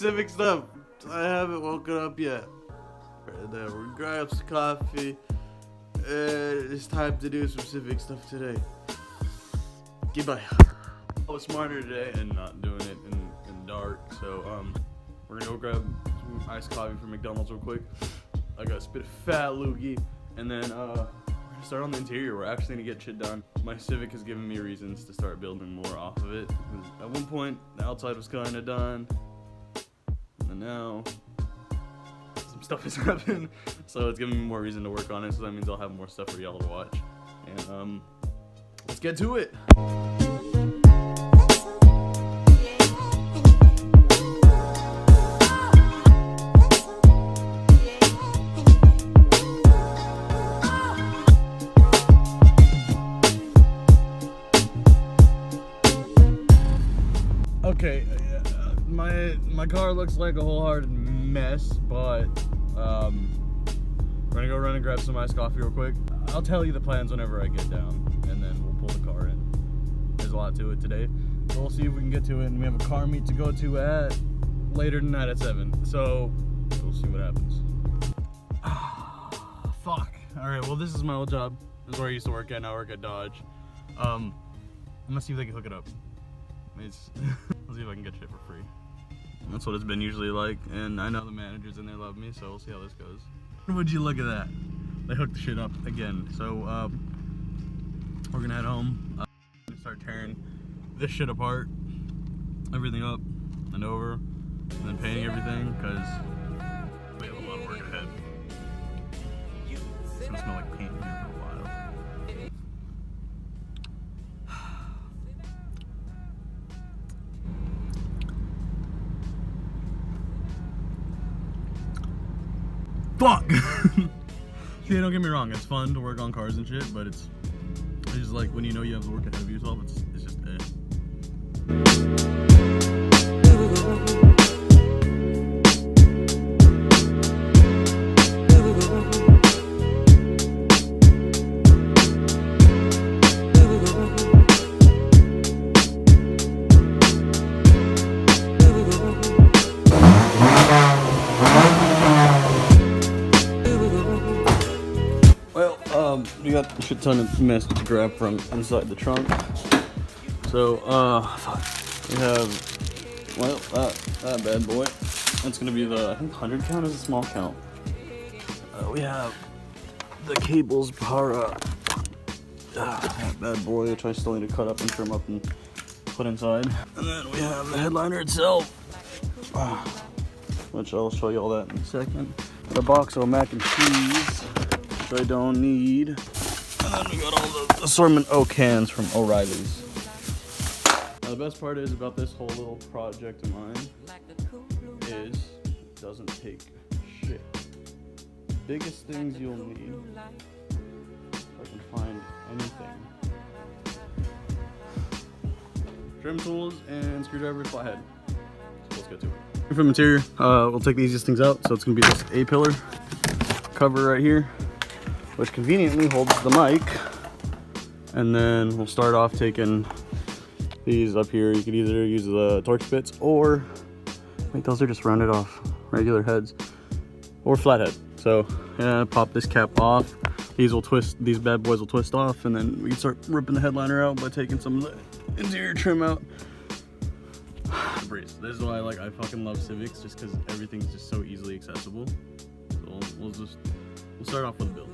Civic stuff. I haven't woken up yet. And we're gonna grab some coffee. And it's time to do some Civic stuff today. Goodbye. I was smarter today and not doing it in dark. So we're gonna go grab some iced coffee from McDonald's real quick. I gotta spit a fat loogie, and then we're gonna start on the interior. We're actually gonna get shit done. My Civic has given me reasons to start building more off of it. At one point, the outside was kind of done, and now some stuff has happened, so it's giving me more reason to work on it. So that means I'll have more stuff for y'all to watch. And let's get to it. Okay, my car looks like a wholehearted mess, but we're gonna go run and grab some iced coffee real quick. I'll tell you the plans whenever I get down, and then we'll pull the car in. There's a lot to it today, so we'll see if we can get to it. And we have a car meet to go to at later tonight at 7, so we'll see what happens. Fuck. All right, well, this is my old job. This is where I used to work at. Now I work at Dodge. I'm gonna see if they can hook it up. Let's see if I can get shit for free. That's what it's been usually like, and I know the managers and they love me, so we'll see how this goes. Would you look at that? They hooked the shit up again. So we're gonna head home. Start tearing this shit apart, everything up and over, and then painting everything, because we have a lot of work ahead. It's gonna smell like paint here for a while. Fuck! See, don't get me wrong, it's fun to work on cars and shit, but it's just like when you know you have to work ahead of yourself, it's just we got a shit ton of mess to grab from inside the trunk. So, we have, well, that bad boy. That's gonna be the, I think 100 count is a small count. We have the cables power that bad boy, which I still need to cut up and trim up and put inside. And then we have the headliner itself, which I'll show you all that in a second. The box of mac and cheese, which I don't need. And then we got all the assortment O cans from O'Reilly's. Now the best part is about this whole little project of mine is it doesn't take shit. The biggest things you'll need, if I can find anything, trim tools and screwdriver, flathead. So let's get to it. From interior, we'll take the easiest things out. So it's gonna be this A-pillar cover right here, which conveniently holds the mic. And then we'll start off taking these up here. You could either use the torch bits or, wait, those are just rounded off regular heads, or flathead. So yeah, pop this cap off. These will twist, these bad boys will twist off, and then we can start ripping the headliner out by taking some of the interior trim out. Breeze. This is why I fucking love Civics, just because everything's just so easily accessible. So we'll start off with a build.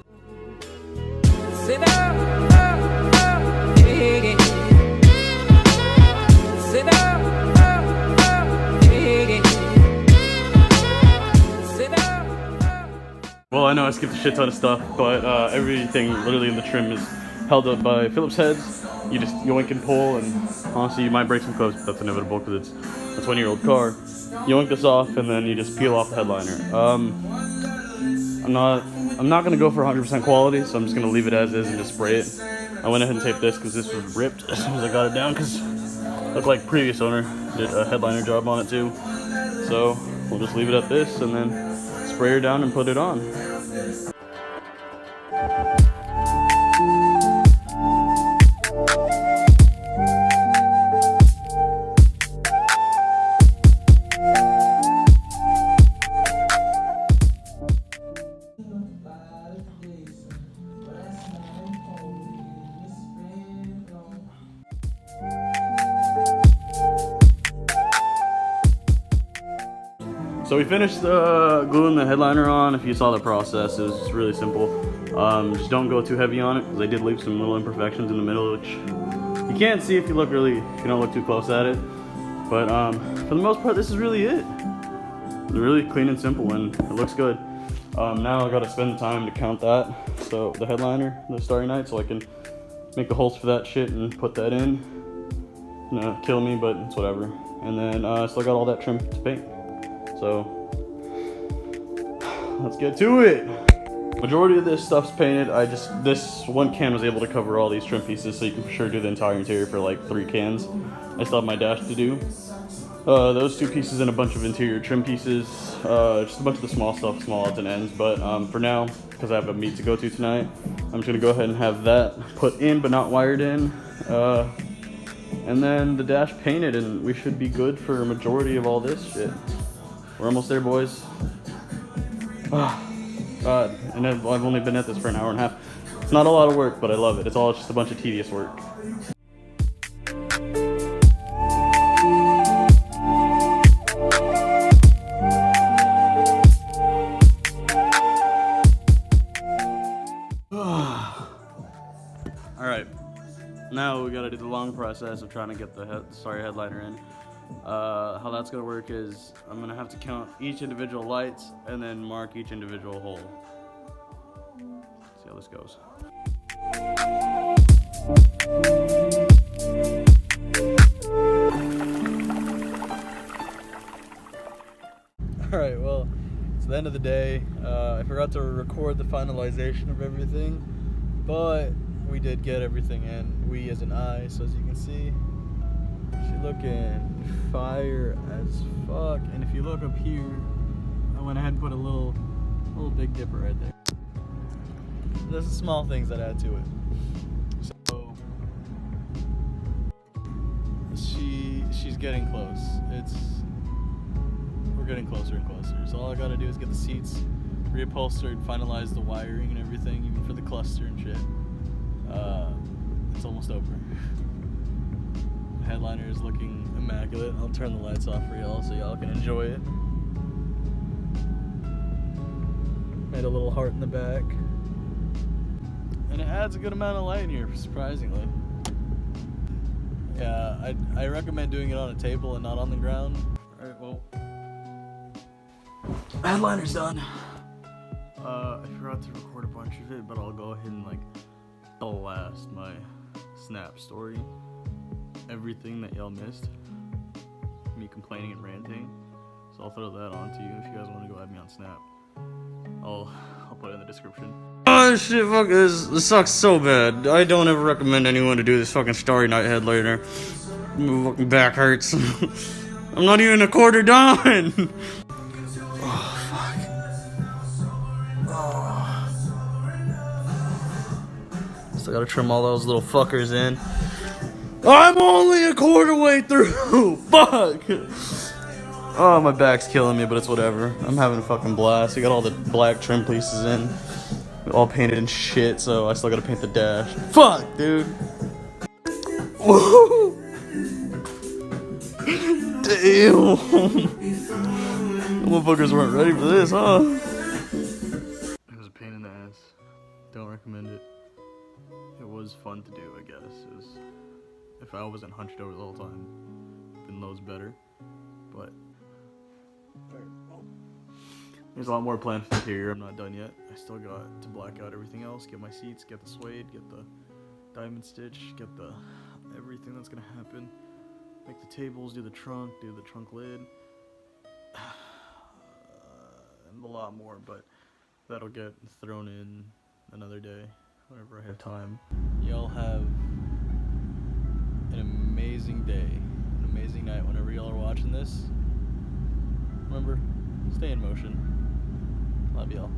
Well, I know I skipped a shit ton of stuff, but everything literally in the trim is held up by Phillips heads. You just yoink and pull, and honestly you might break some clips, but that's inevitable because it's a 20-year-old car. Yoink this off, and then you just peel off the headliner. I'm not gonna go for 100% quality, so I'm just gonna leave it as is and just spray it. I went ahead and taped this because this was ripped as soon as I got it down, because it looked like previous owner did a headliner job on it too. So we'll just leave it at this and then spray her down and put it on. So we finished gluing the headliner on. If you saw the process, it was just really simple. Just don't go too heavy on it because I did leave some little imperfections in the middle, which you can't see if you don't look too close at it. But for the most part, this is really it. It's really clean and simple, and it looks good. Now I gotta spend the time to count that. So the headliner, the Starry Night, so I can make the holes for that shit and put that in. It's gonna kill me, but it's whatever. And then I still got all that trim to paint. So let's get to it. Majority of this stuff's painted. This one can was able to cover all these trim pieces, so you can for sure do the entire interior for like 3 cans. I still have my dash to do. Those 2 pieces and a bunch of interior trim pieces. Just a bunch of the small stuff, small odds and ends. But for now, because I have a meet to go to tonight, I'm just gonna go ahead and have that put in but not wired in. And then the dash painted, and we should be good for a majority of all this shit. We're almost there, boys. Oh, God, and I've only been at this for an hour and a half. It's not a lot of work, but I love it. It's all just a bunch of tedious work. Alright, now we gotta do the long process of trying to get the headliner in. How that's gonna work is I'm gonna have to count each individual lights and then mark each individual hole. See how this goes. Alright, well, it's the end of the day. I forgot to record the finalization of everything, but we did get everything in. We as an I, so as you can see, she's looking fire as fuck. And if you look up here, I went ahead and put a little Big Dipper right there. There's the small things that add to it. So she's getting close. We're getting closer and closer. So all I gotta do is get the seats reupholstered, finalize the wiring and everything, even for the cluster and shit. It's almost over. The headliner is looking immaculate. I'll turn the lights off for y'all so y'all can enjoy it. Made a little heart in the back. And it adds a good amount of light in here, surprisingly. Yeah, I recommend doing it on a table and not on the ground. Alright, well, headliner's done. I forgot to record a bunch of it, but I'll go ahead and like blast my Snap story. Everything that y'all missed, me complaining and ranting. So I'll throw that on to you if you guys want to go add me on Snap. I'll put it in the description. Oh shit, fuck this sucks so bad. I don't ever recommend anyone to do this fucking Starry Night headliner. My fucking back hurts. I'm not even a quarter done. Oh fuck. Oh. Still gotta trim all those little fuckers in. I'm only a quarter way through. Fuck. Oh, my back's killing me, but it's whatever. I'm having a fucking blast. We got all the black trim pieces in, all painted and shit. So I still gotta paint the dash. Fuck, dude. Whoa. Damn. The motherfuckers weren't ready for this, huh? It was a pain in the ass. Don't recommend it. It was fun to do, I guess. It was, if I wasn't hunched over the whole time, then loads better. But there's a lot more planned for the interior. I'm not done yet. I still got to black out everything else, get my seats, get the suede, get the diamond stitch, get the everything that's gonna happen. Make the tables, do the trunk lid, and a lot more, but that'll get thrown in another day, whenever I have time. Y'all have an amazing day, an amazing night whenever y'all are watching this. Remember, stay in motion. Love y'all.